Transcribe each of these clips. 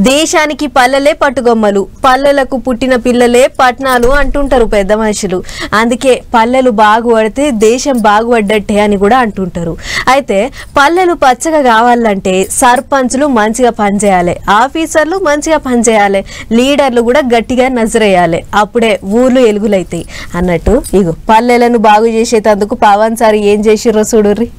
దేశానికి పల్లెలే పట్టుగొమ్మలు, పల్లెలకు పుట్టిన పిల్లలే పట్నాలు అంటుంటారు పెద్ద మనుషులు. అందుకే పల్లెలు బాగుపడితే దేశం బాగుపడ్డట్టే అని కూడా అంటుంటారు. అయితే పల్లెలు పచ్చగా కావాలంటే సర్పంచులు మంచిగా పనిచేయాలి, ఆఫీసర్లు మంచిగా పనిచేయాలి, లీడర్లు కూడా గట్టిగా నజరేయాలి. అప్పుడే ఊర్లు ఎలుగులైతాయి అన్నట్టు. ఇగో పల్లెలను బాగు చేసేటందుకు పవన్ సార్ ఏం చేసిర్రో చూడుర్రి.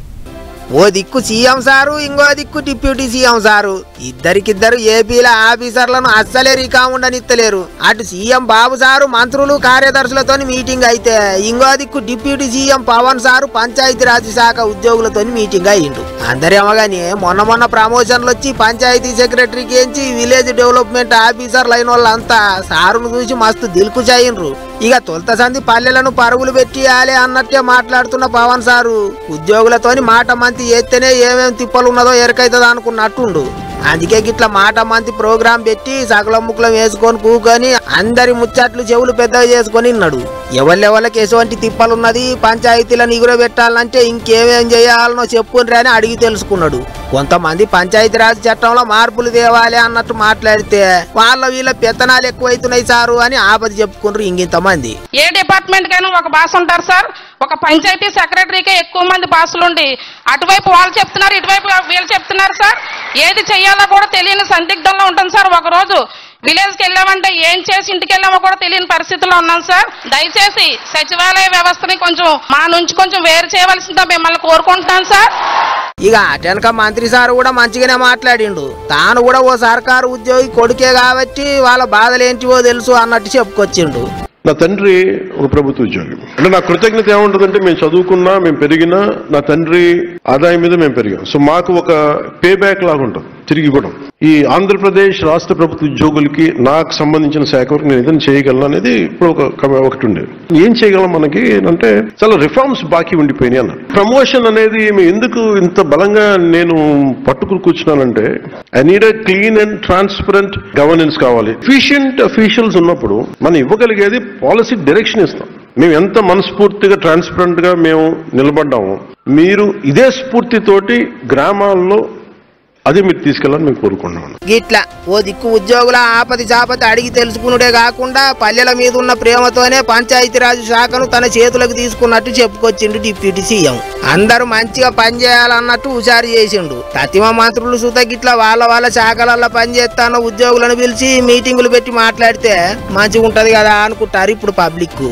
ఓ దిక్కు సీఎం సారు, ఇంకో దిక్కు డిప్యూటీ సీఎం సారు, ఇద్దరికిద్దరు ఏపీల ఆఫీసర్లను అస్సలే రికాముండనిత్తలేరు. అటు సీఎం బాబు సారు మంత్రులు కార్యదర్శులతో మీటింగ్ అయితే, ఇంకో దిక్కు deputy CM Pavan sir Panchayati Raj శాఖ ఉద్యోగులతో మీటింగ్ అయ్యిండు. అందరేమోగాని మొన్న ప్రమోషన్లు వచ్చి పంచాయతీ సెక్రటరీకి ఎంచి విలేజ్ డెవలప్మెంట్ ఆఫీసర్లు అయిన వాళ్ళంతా సారును చూసి మస్తు దిల్కుచాయిండ్రు. ఇక తొలత సంది పల్లెలను పరుగులు పెట్టియాలి అన్నట్టే మాట్లాడుతున్న పవన్ సారు ఉద్యోగులతోని మాట మంతి ఎత్తేనే ఏమేం తిప్పలున్నదో ఎరకైతుంది అనుకున్నట్టుండు. అందుకే గిట్లా మాట మంతి ప్రోగ్రాం పెట్టి సకలం ముక్కలం వేసుకొని కూకొని అందరి ముచ్చట్లు చెవులు పెద్దగా చేసుకొని ఉన్నాడు. ఎవళ్ళెవళ్ళకి ఎటువంటి తిప్పలున్నది, పంచాయతీలను ఎగురబెట్టాలంటే ఇంకేమేం చేయాలనో చెప్పుండ్రి అని అడిగి తెలుసుకున్నాడు. కొంతమంది పంచాయతీరాజ్ చట్టంలో మార్పులు తేవాలి అన్నట్టు మాట్లాడితే వాళ్ళ వీళ్ళ పెత్తనాలు ఎక్కువైతున్నాయి సారు అని ఆపద చెప్పుకుంటారు ఇంకింతమంది. ఏ డిపార్ట్మెంట్ కైనా ఒక బాస్ ఉంటారు సార్. ఒక పంచాయతీ సెక్రటరీకే ఎక్కువ మంది బాసులుండి అటువైపు వాళ్ళు చెప్తున్నారు, ఇటువైపు వీళ్ళు చెప్తున్నారు సార్. ఏది చెయ్యాలో కూడా తెలియని సందిగ్ధంలో ఉంటుంది సార్. ఒక రోజు విలేజ్కి వెళ్ళామంటే ఏం చేసి ఇంటికి వెళ్ళామో కూడా తెలియని పరిస్థితుల్లో ఉన్నాం సార్. దయచేసి సచివాలయ వ్యవస్థని కొంచెం మా నుంచి కొంచెం వేరు చేయవలసిందో మిమ్మల్ని కోరుకుంటున్నాను సార్. ఇక అటెనక మంత్రి సార్ కూడా మంచిగానే మాట్లాడిండు. తాను కూడా ఓ సర్కారు ఉద్యోగి కొడుకే కాబట్టి వాళ్ళ బాధలేంటివో తెలుసు అన్నట్టు చెప్పుకొచ్చిండు. నా తండ్రి ఒక ప్రభుత్వ ఉద్యోగి. అంటే నా కృతజ్ఞత ఏముంటుందంటే మేము చదువుకున్నా, మేము పెరిగినా నా తండ్రి ఆదాయం మీద మేము పెరిగాం. సో మాకు ఒక పే బ్యాక్ లాగా ఉంటుంది తిరిగి ఇవ్వడం. ఈ ఆంధ్రప్రదేశ్ రాష్ట్ర ప్రభుత్వ ఉద్యోగులకి నాకు సంబంధించిన శాఖ వరకు నేను ఏదైనా చేయగలను అనేది ఇప్పుడు ఒకటి ఉండేది. ఏం చేయగలం మనకి అంటే చాలా రిఫార్మ్స్ బాకీ ఉండిపోయినాయి అన్న. ప్రమోషన్ అనేది ఎందుకు ఇంత బలంగా నేను పట్టుకుని కూర్చున్నానంటే I need a clean and transparent governance కావాలి. ఎఫిషియెంట్ అఫీషియల్స్ ఉన్నప్పుడు మనం ఇవ్వగలిగేది పాలసీ డైరెక్షన్ ఇస్తాం. మేము ఎంత మనస్ఫూర్తిగా ట్రాన్స్పరెంట్ గా మేము నిలబడ్డాము, మీరు ఇదే స్ఫూర్తితోటి గ్రామాల్లో అదే మీరు తీసుకెళ్ళాలని మేము కోరుకున్నాను. గిట్లా ఓ దిక్కు ఉద్యోగుల ఆపది చాపతి అడిగి తెలుసుకునుడే కాకుండా పల్లెల మీద ఉన్న ప్రేమతోనే పంచాయతీరాజ్ శాఖను తన చేతులకు తీసుకున్నట్టు చెప్పుకొచ్చిండు డిప్యూటీ సీఎం. అందరూ మంచిగా పనిచేయాలన్నట్టు హుషారు చేసిండు. ప్రతిమ మంత్రులు సుత గిట్లా వాళ్ళ శాఖలల్లో పనిచేస్తాన ఉద్యోగులను పిలిచి మీటింగులు పెట్టి మాట్లాడితే మంచిగా ఉంటది కదా అనుకుంటారు ఇప్పుడు పబ్లిక్.